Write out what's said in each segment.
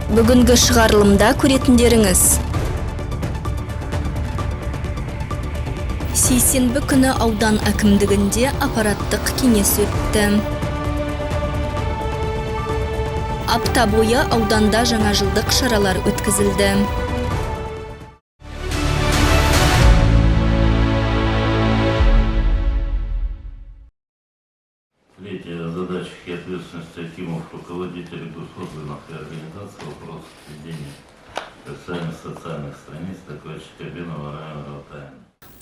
Бүгінгі шығарылымда көретіндеріңіз. Сейсенбі күні аудан әкімдігінде аппараттық кеңес өтті. Апта бойы ауданда жаңа жылдық шаралар өткізілді. Третье, о задачах и ответственности акимов, руководителей госорганов и организаций вопросов ведения социальных страниц докладчика Бенова Райана Ротайна.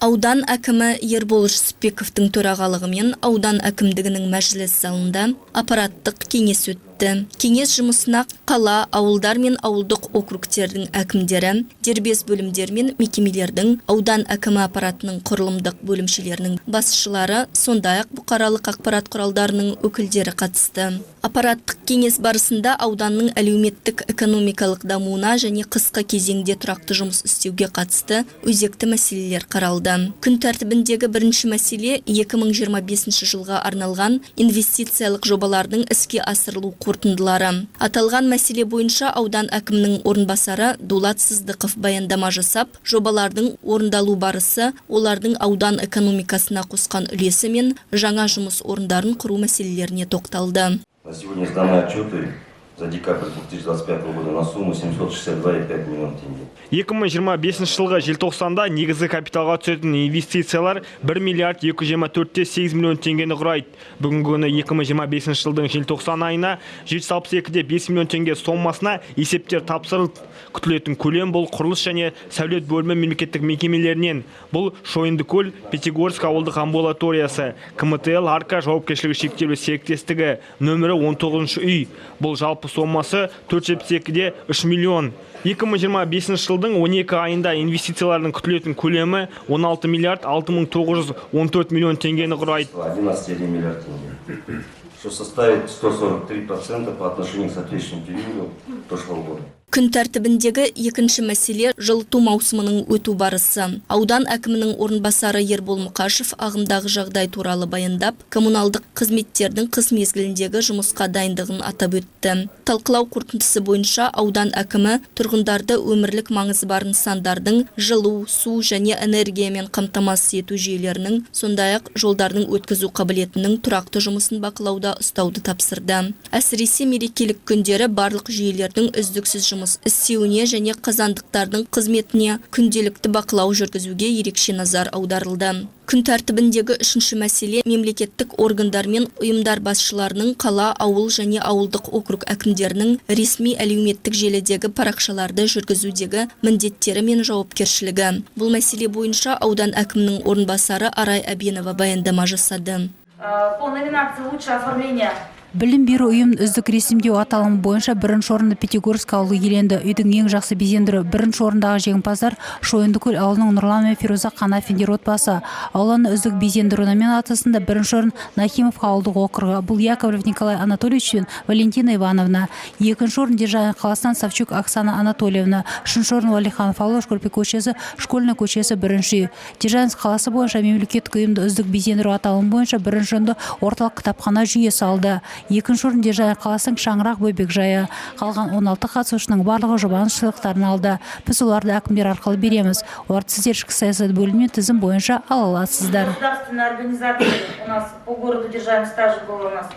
Аудан әкімі Ербол Жүсіпбековтің төрағалығымен аудан әкімдігінің мәжіліс залында аппараттық кеңес өтті. Кеңес жұмысына қала, ауылдар мен ауылдық округтердің әкімдері, дербес бөлімдер мен мекемелердің, аудан әкімі аппаратының құрылымдық бөлімшелерінің басшылары, сондай-ақ бұқаралық ақпарат құралдарының өкілдері қатысты. Аппараттық кеңес барысында ауданның әлеуметтік экономикалық дамуына және қысқа кезеңде тұрақты жұмыс істеуге қатысты өзекті мәселелер қаралды. Күн тәртібіндегі бірінші мәселе 2025 жылға арналған инвестициялық жобалардың іске асырылу қорытындылары. Аталған мәселе бойынша аудан әкімінің орынбасары Дулат Сыздықов баяндама жасап, жобалардың орындалу барысы, олардың аудан экономикасына қосқан үлесі мен жаңа жұмыс орындарын құру мәселелеріне тоқталды. На сегодня сданы отчеты за декабрь 2025 года на сумму 762,5 миллион тенге. 2025 жылғы желтоқсанда негізгі капиталға түсетін инвестициялар 1 миллиард 224,8 миллион теңгені құрайды. Бүгінгі күні 2025 жылдың желтоқсан айына 762,5 миллион теңге сомасына есептер тапсырылды. Күтілетін көлем бұл құрылыс және сәулет бөлімі мемлекеттік мекемелерінен. Бұл Шойындыкөл, Пятигорск ауылдық амбулаториясы, КМТЛ Арка жауапкершілігі шектеулі серіктестігі нөмірі 19 үй. Бұл жалпы сомасы 472,3 миллион. 2025 жылдың 12 айында инвестициялардың күтілетін көлемі 16 миллиард 6,914 миллион теңгені құрайды. 11,1 миллиард тенге, что составит 143% по отношению к соответствующему периоду прошлого года. Күн тәртібіндегі екінші мәселе жылыту маусымының өту барысы. Аудан әкімінің орынбасары Ербол Мұқашев ағымдағы жағдай туралы баяндап, коммуналдық қызметтердің қыс мезгіліндегі жұмысқа дайындығын атап өтті. Талқылау қорытындысы бойынша аудан әкімі тұрғындарды өмірлік маңызы бар нысандардың жылу, су және энергиямен қамтамасыз ету жүйелерінің, сондай-ақ жолдардың өткізу қабілетінің тұрақты жұмысын бақылауда ұстауды тапсырды. Әсіресе мерекелік күндері барлық жүйелердің үздіксіз жұмыс істеуіне және қазандықтардың қызметіне күнделікті бақылау жүргізуге ерекше назар аударылды. Күн тәртібіндегі үшінші мәселе мемлекеттік органдар мен ұйымдар басшыларының қала, ауыл және ауылдық округ әкімдерінің ресми әлеуметтік желідегі парақшаларды жүргізудегі міндеттері мен жауапкершілігі. Бұл мәселе бойынша аудан әкімінің орынбасары Арай Әбенова баяндама жасады. По номинации «Лучшее оформление» Білім беру ұйым үздік ресімдеу аталымы бойынша бірінші орынды Пятигорск ауылы иеленді. Үйдің ең жақсы безендіру бірінші орындағы жеңімпаздар Шойындыкөл ауылының Нұрлан мен Фируза Қанафиндер отбасы. Ауланы үздік безендіру номинациясында бірінші орын Нахимов ауылдық округы. Бұл Яковлев Николай Анатольевич пен Валентина Ивановна. Екінші орын Державин қаласынан Савчук Оксана Анатольевна. Үшінші орын Валиханов ауылы Школьпи көшесі, Школьный көшесі бірінші. Державин қаласы бойынша мемлекеттік ұйымды үздік безендіру аталымы бойынша бірінші орынды орталық кітапхана жүйесі алды. Екінші орын Державин қаласының Шаңырақ бөбекжайы. Қалған 16 қатысушының барлығы жобаның сыйлықтарын алды. Біз оларды әкімдер арқылы береміз. Оларды сіздер ішкі саясат бөлімінен тізім бойынша ала аласыздар. Государственная организация у нас по городу Державин стажи было у нас.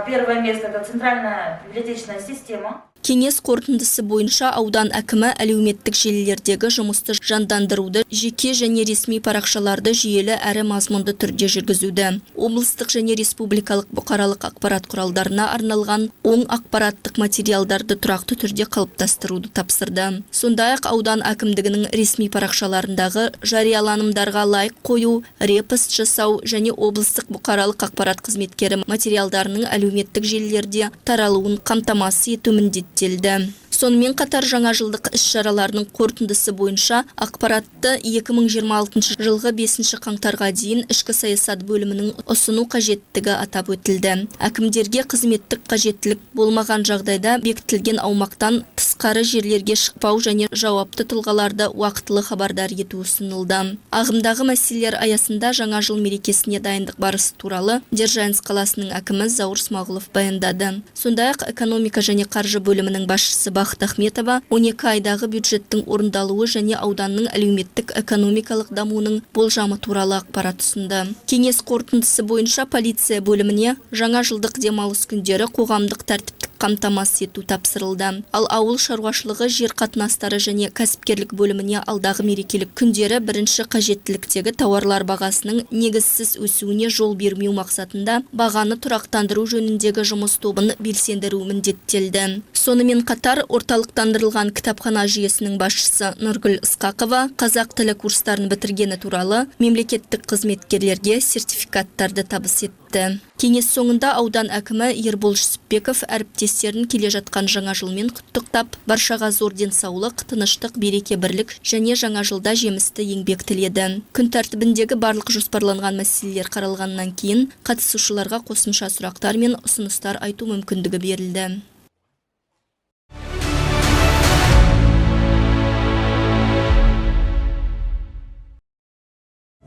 Первое место – это центральная библиотечная система. Кеңес қорытындысы бойынша аудан әкімі әлеуметтік желілердегі жұмысты жандандыруды, жеке және ресми парақшаларды жүйелі әрі мазмұнды түрде жүргізуді. Облыстық және республикалық бұқаралық ақпарат құралдарына арналған оң ақпараттық материалдарды тұрақты түрде қалыптастыруды тапсырды. Сондай-ақ аудан әкімдігінің ресми парақшаларындағы жарияланымдарға лайк қою, репост жасау және облыстық бұқаралық ақпарат қызметкері материалдарының әлеуметтік желілерде таралуын қамтамасыз ету міндеттелді. Сонымен қатар жаңа жылдық іс-шараларының қорытындысы бойынша ақпаратты 2026 жылғы 5 қаңтарға дейін ішкі саясат бөлімінің ұсыну қажеттігі атап өтілді. Әкімдерге қызметтік қажеттілік болмаған жағдайда бекітілген аумақтан тыс тысқары жерлерге шықпау және жауапты тұлғаларды уақытылы хабардар ету ұсынылды. Ағымдағы мәселелер аясында жаңа жыл мерекесіне дайындық барысы туралы Держанец қаласының әкімі Заур Смағұлов баяндады. Сондай-ақ экономика және қаржы бөлімінің басшысы Бақыт Ахметова 12 айдағы бюджеттің орындалуы және ауданның әлеуметтік экономикалық дамуының болжамы туралы ақпарат ұсынды. Кеңес қорытындысы бойынша полиция бөліміне жаңа жылдық демалыс күндері қоғамдық тәртіптік қамтамасыз ету тапсырылды. Ал ауыл шаруашылығы, жер қатынастары және кәсіпкерлік бөліміне алдағы мерекелік күндері бірінші қажеттіліктегі тауарлар бағасының негізсіз өсуіне жол бермеу мақсатында бағаны тұрақтандыру жөніндегі жұмыс тобын белсендіру міндеттелді. Сонымен қатар орталықтандырылған кітапхана жүйесінің басшысы Нұргүл Ысқақова қазақ тілі курстарын бітіргені туралы мемлекеттік қызметкерлерге сертификаттарды табыс етті. Кеңес соңында аудан әкімі Ербол Жүсіпбеков әріптестерін келе жатқан жаңа жылмен құттықтап, баршаға зор денсаулық, тыныштық, береке, бірлік және жаңа жылда жемісті еңбек тіледі. Күн тәртібіндегі барлық жоспарланған мәселелер қаралғаннан кейін қатысушыларға қосымша сұрақтар мен ұсыныстар айту мүмкіндігі берілді.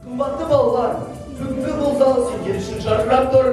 Қымбатты балалар, бүгінгі болсаңыз сендер үшін жарқырап тұр.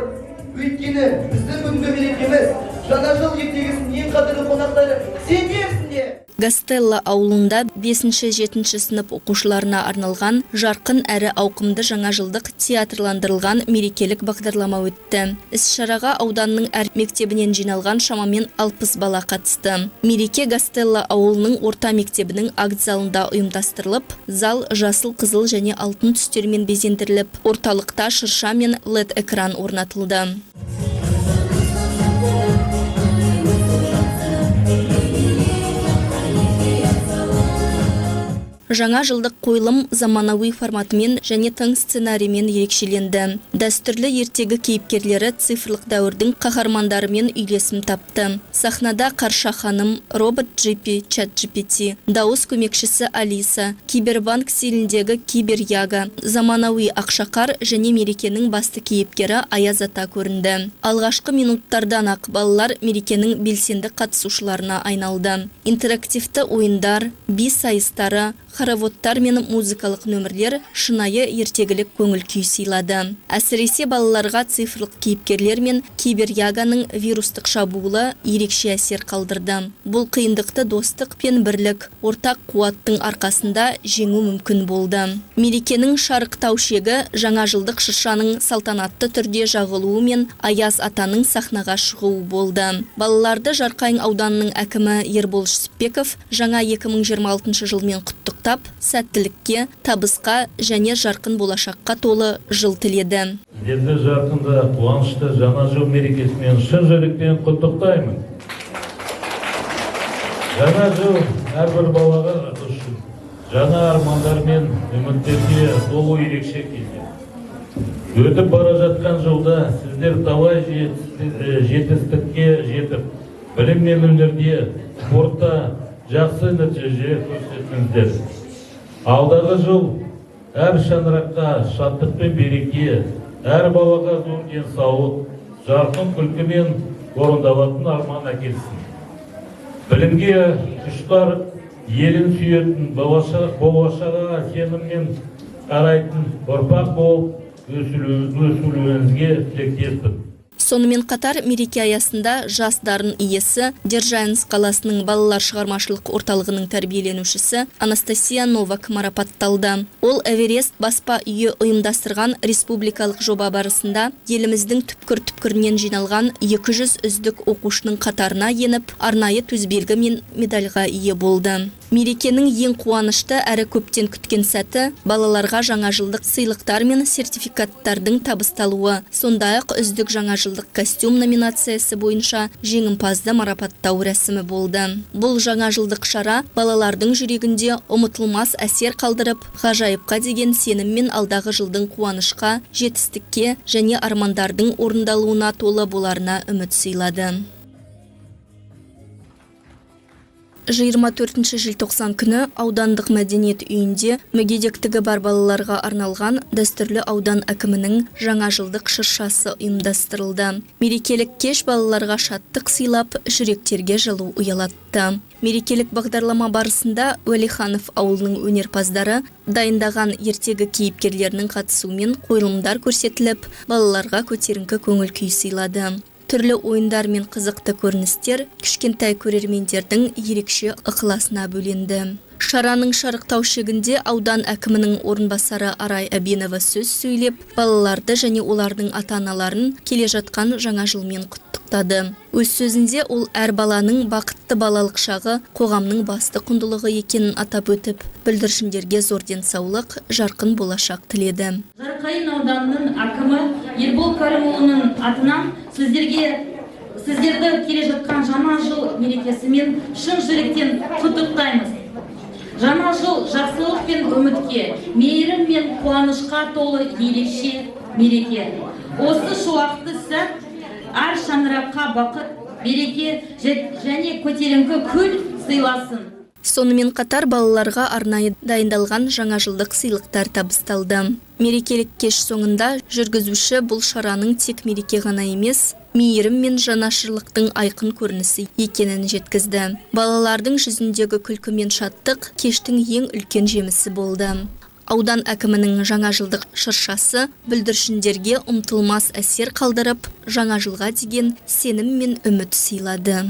Өйткені біздің бүгінгі мерекеміз жаңа жыл ертегісінің ең қадірлі қонақтары сендерсіңдер. Гастелла ауылында 5-7 сынып оқушыларына арналған жарқын әрі ауқымды жаңа жылдық театрландырылған мерекелік бағдарлама өтті. Іс-шараға ауданның әр мектебінен жиналған шамамен 60 бала қатысты. Мереке Гастелла ауылының орта мектебінің акт залында ұйымдастырылып, зал жасыл, қызыл және алтын түстермен безендіріліп, орталықта шырша мен LED экран орнатылды. Жаңа жылдық қойылым заманауи форматымен және тың сценариймен ерекшеленді. Дәстүрлі ертегі кейіпкерлері цифрлық дәуірдің қаһармандарымен үйлесім тапты. Сахнада Қарша ханым, робот Джипи, чат GPT, дауыс көмекшісі Алиса, кибербанк стиліндегі кибер Яга, заманауи ақшақар және мерекенің басты кейіпкері Аяз ата көрінді. Алғашқы минуттардан ақ балалар мерекенің белсенді қатысушыларына айналды. Интерактивті ойындар, би сайыстары, хороводтар мен музыкалық нөмірлер шынайы ертегілік көңіл күй сыйлады. Әсіресе балаларға цифрлық кейіпкерлер мен кибер Яганың вирустық шабуылы ерекше әсер қалдырды. Бұл қиындықты достық пен бірлік, ортақ қуаттың арқасында жеңу мүмкін болды. Мерекенің шарықтау шегі жаңа жылдық шыршаның салтанатты түрде жағылуы мен Аяз атаның сахнаға шығуы болды. Балаларды Жарқайың ауданының әкімі Ербол Жүсіпбеков жаңа 2026 жылмен құттықтап, сәттілікке, табысқа және жарқын болашаққа толы жыл тіледі. Сіздерді жарқында, қуанышты жаңа жыл мерекесімен шын жүректен құттықтаймын. Жаңа жыл әрбір балаға үшін жаңа армандар мен үміттерге толы ерекше кезде. Өтіп бара жатқан жылда сіздер талай жетістікке жетіп, білім мен өнерде, спортта жақсы нәтиже көрсеттіңіздер. Алдағы жыл әр шаңыраққа шаттық пен береке, әр балаға зор денсаулық, жарқын күлкімен орындалатын арман әкелсін. Білімге құштар, елін сүйетін, болашаққа сеніммен қарайтын ұрпақ болып өсуіңізге тілектеспін. Сонымен қатар мереке аясында жас дарын иесі Держанец қаласының балалар шығармашылық орталығының тәрбиеленушісі Анастасия Новак марапатталды. Ол Эверест баспа үйі ұйымдастырған республикалық жоба барысында еліміздің түпкір-түпкірінен жиналған 200 үздік оқушының қатарына еніп, арнайы төсбелгі мен медальға ие болды. Мерекенің ең қуанышты әрі көптен күткен сәті балаларға жаңа жылдық сыйлықтар мен сертификаттардың табысталуы, сондай-ақ үздік жаңа жылдық костюм номинациясы бойынша жеңімпазды марапаттау рәсімі болды. Бұл жаңа жылдық шара балалардың жүрегінде ұмытылмас әсер қалдырып, ғажайыпқа деген сенім мен алдағы жылдың қуанышқа, жетістікке және армандардың орындалуына толы боларына үміт сыйлады. 24 желтоқсан күні аудандық мәдениет үйінде мүгедектігі бар балаларға арналған дәстүрлі аудан әкімінің жаңа жылдық шыршасы ұйымдастырылды. Мерекелік кеш балаларға шаттық сыйлап, жүректерге жылу ұялатты. Мерекелік бағдарлама барысында Уәлиханов ауылының өнерпаздары дайындаған ертегі кейіпкерлерінің қатысуымен қойылымдар көрсетіліп, балаларға көтеріңкі көңіл күй сыйлады. Түрлі ойындар мен қызықты көріністер кішкентай көрермендердің ерекше ықыласына бөленді. Шараның шарықтау шегінде аудан әкімінің орынбасары Арай Әбенова сөз сөйлеп, балаларды және олардың ата-аналарын келе жатқан жаңа жылмен құттықтады. Өз сөзінде ол әр баланың бақытты балалық шағы қоғамның басты құндылығы екенін атап өтіп, бүлдіршіндерге зор денсаулық, жарқын болашақ тіледі. Жарқайың ауданының әкімі Ербол Кәрімұлының атынан сіздерді келе жатқан жаңа жыл мерекесімен шын жүректен құттықтаймыз. Жаңа жыл жақсылық пен үмітке, мейірім мен қуанышқа толы ерекше мереке. Осы шуақты сәт әр шаңыраққа бақыт, береке және көтеріңкі күн сыйласын. Сонымен қатар балаларға арнайы дайындалған жаңа жылдық сыйлықтар табысталды. Мерекелік кеш соңында жүргізуші бұл шараның тек мереке ғана емес, мейірім мен жанашырлықтың айқын көрінісі екенін жеткізді. Балалардың жүзіндегі күлкі мен шаттық кештің ең үлкен жемісі болды. Аудан әкімінің жаңа жылдық шыршасы бүлдіршіндерге ұмытылмас әсер қалдырып, жаңа жылға деген сенім мен үміт сыйлады.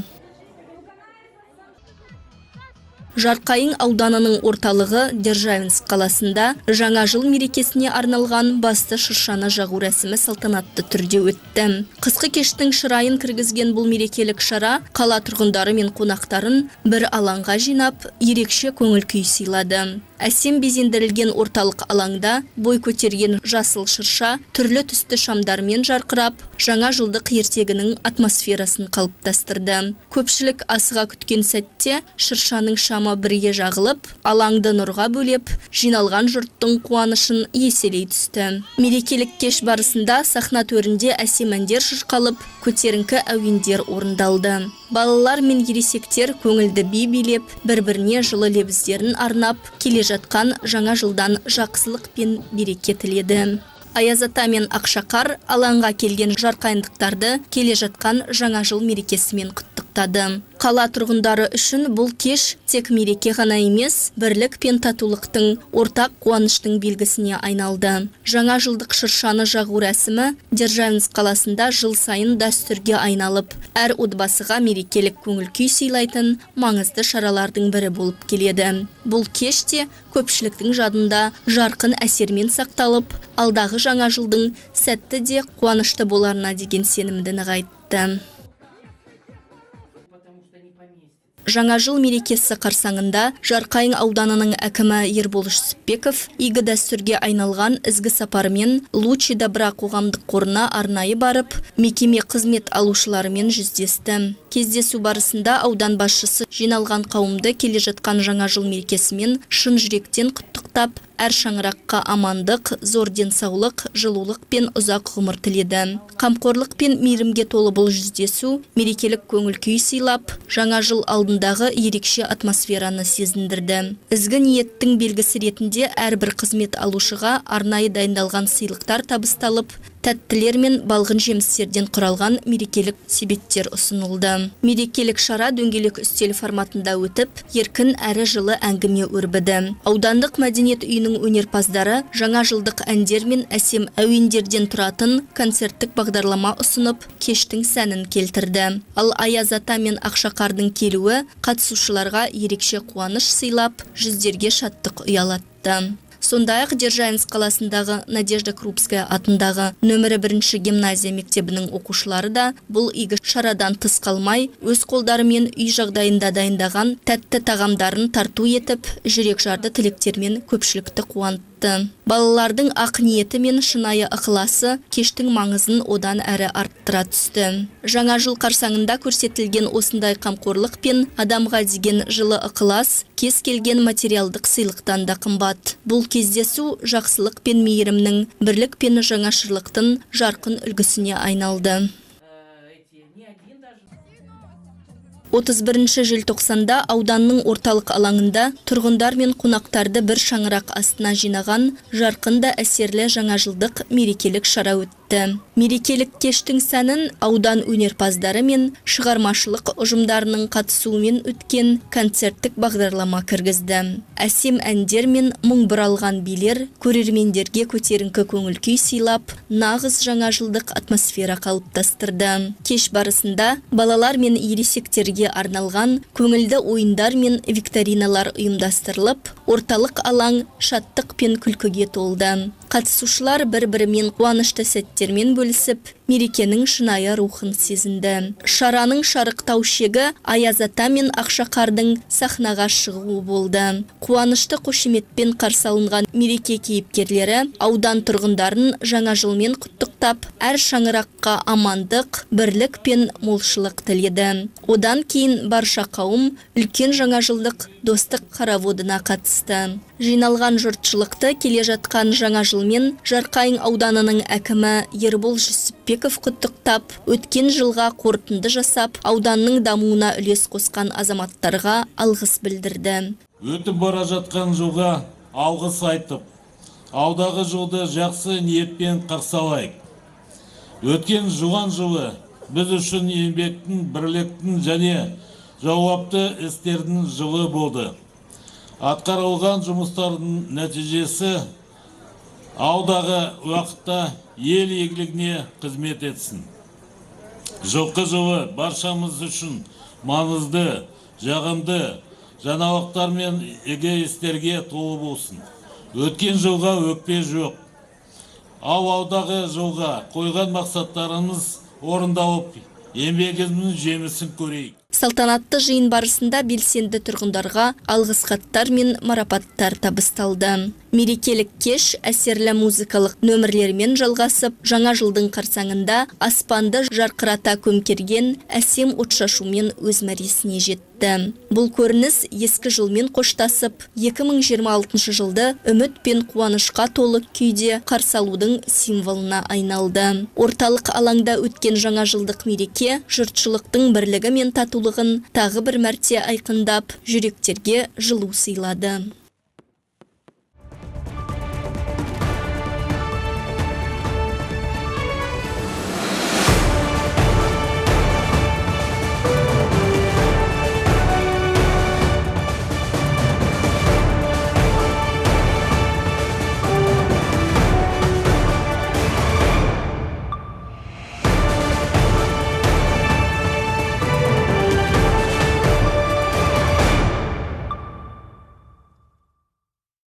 Жарқайың ауданының орталығы Державинск қаласында жаңа жыл мерекесіне арналған басты шыршаны жағу рәсімі салтанатты түрде өтті. Қысқы кештің шырайын кіргізген бұл мерекелік шара қала тұрғындары мен қонақтарын бір алаңға жинап, ерекше көңіл күй сыйлады. Әсем безендірілген орталық алаңда бой көтерген жасыл шырша түрлі түсті шамдармен жарқырап, жаңа жылдық ертегінің атмосферасын қалыптастырды. Көпшілік асыға күткен сәтте шыршаның шамы бірге жағылып, алаңды нұрға бөлеп, жиналған жұрттың қуанышын еселей түсті. Мерекелік кеш барысында сахна төрінде әсем әндер шырқалып, көтеріңкі әуендер орындалды. Балалар мен ересектер көңілді би билеп, бір-біріне жылы лебіздерін арнап, келе жатқан жаңа жылдан жақсылық пен береке тіледі. Аяз ата мен Ақшақар алаңға келген жарқайындықтарды келе жатқан жаңа жыл мерекесімен құттықтады. Қала тұрғындары үшін бұл кеш тек мереке ғана емес, бірлік пен татулықтың, ортақ қуаныштың белгісіне айналды. Жаңа жылдық шыршаны жағу рәсімі Державинск қаласында жыл сайын дәстүрге айналып, әр отбасыға мерекелік көңіл күй сыйлайтын маңызды шаралардың бірі болып келеді. Бұл кеште көпшіліктің жадында жарқын әсермен сақталып, алдағы жаңа жылдың сәтті де қуанышты боларына деген сенімді нығайтты. Жаңа жыл мерекесі қарсаңында Жарқайың ауданының әкімі Ербол Жүсіпбеков игі дәстүрге айналған ізгі сапарымен Лучи Добра қоғамдық қорына арнайы барып, мекеме қызмет алушыларымен жүздесті. Кездесу барысында аудан басшысы жиналған қауымды келе жатқан жаңа жыл мерекесімен шын жүректен құттықтап, әр шаңыраққа амандық, зор денсаулық, жылулық пен ұзақ ғұмыр тіледі. Қамқорлық пен мейірімге толы бұл жүздесу мерекелік көңіл күй сыйлап, жаңа жыл алдындағы ерекше атмосфераны сезіндірді. Ізгі ниеттің белгісі ретінде әрбір қызмет алушыға арнайы дайындалған сыйлықтар табысталып, тәттілер мен балғын жемістерден құралған мерекелік себеттер ұсынылды. Мерекелік шара дөңгелек үстел форматында өтіп, еркін әрі жылы әңгіме өрбіді. Аудандық мәдениет үйінің өнерпаздары жаңа жылдық әндер мен әсем әуендерден тұратын концерттік бағдарлама ұсынып, кештің сәнін келтірді. Ал Аяз ата мен Ақшақардың келуі қатысушыларға ерекше қуаныш сыйлап, жүздерге шаттық ұялатты. Сондай-ақ Державинск қаласындағы Надежда Крупская атындағы нөмірі 1 гимназия мектебінің оқушылары да бұл игі шарадан тыс қалмай, өз қолдарымен үй жағдайында дайындаған тәтті тағамдарын тарту етіп, жүрек жарды тілектермен көпшілікті қуантты. Балалардың ақ ниеті мен шынайы ықыласы кештің маңызын одан әрі арттыра түсті. Жаңа жыл қарсаңында көрсетілген осындай қамқорлық пен адамға деген жылы ықылас кез келген материалдық сыйлықтан да қымбат. Бұл кездесу жақсылық пен мейірімнің, бірлік пен жаңашырлықтың жарқын үлгісіне айналды. 31 желтоқсанда ауданның орталық алаңында тұрғындар мен қонақтарды бір шаңырақ астына жинаған жарқында әсерлі жаңажылдық мерекелік шара өтті. Мерекелік кештің сәнін аудан өнерпаздары мен шығармашылық ұжымдарының қатысуымен өткен концерттік бағдарлама кіргізді. Әсем әндер мен мұң бұралған билер көрермендерге көтеріңкі көңіл күй сыйлап, нағыз жаңажылдық атмосфера қалыптастырды. Кеш барысында балалар мен ересектерге арналған көңілді ойындар мен викториналар ұйымдастырылып, орталық алаң шаттық пен күлкіге толды. Қатысушылар бір-бірімен қуанышты сәттермен бөлісіп, мерекенің шынайы рухын сезінді. Шараның шарықтау шегі Аяз ата мен Ақшақардың сахнаға шығуы болды. Қуанышты қошеметпен қарсы алынған мереке кейіпкерлері аудан тұрғындарын жаңа жылмен құттықтап, әр шаңыраққа амандық, бірлік пен молшылық тіледі. Одан кейін барша қауым үлкен жаңажылдық достық хороводына қатысты. Жиналған жұртшылықты келе жатқан жаңа жылмен Жарқайың ауданының әкімі Ербол Жүсіпбеков құттықтап, өткен жылға қорытынды жасап, ауданның дамуына үлес қосқан азаматтарға алғыс білдірді. Өтіп бара жатқан жылға алғыс айтып, алдағы жылды жақсы ниетпен қарсы алайық. Өткен жуған жылы біз үшін еңбектің, бірліктің және жауапты істердің жылы болды. Атқарылған жұмыстардың нәтижесі алдағы уақытта ел игілігіне қызмет етсін. Жылқы жылы баршамыз үшін маңызды, жағымды жаңалықтар мен игі істерге толы болсын. Өткен жылға өкпе жоқ. Алдағы жылға қойған мақсаттарымыз орындалып, еңбегіміздің жемісін көрейік. Салтанатты жиын барысында белсенді тұрғындарға алғыс хаттар мен марапаттар табысталды. Мерекелік кеш әсерлі музыкалық нөмірлермен жалғасып, жаңа жылдың қарсаңында аспанды жарқырата көмкерген әсем отшашумен өз мәресіне жетті. Бұл көрініс ескі жылмен қоштасып, 2026 жылды үміт пен қуанышқа толы күйде қарсы алудың символына айналды. Орталық алаңда өткен жаңа жылдық мереке жұртшылықтың бірлігі мен татулығын тағы бір мәрте айқындап, жүректерге жылу сыйлады.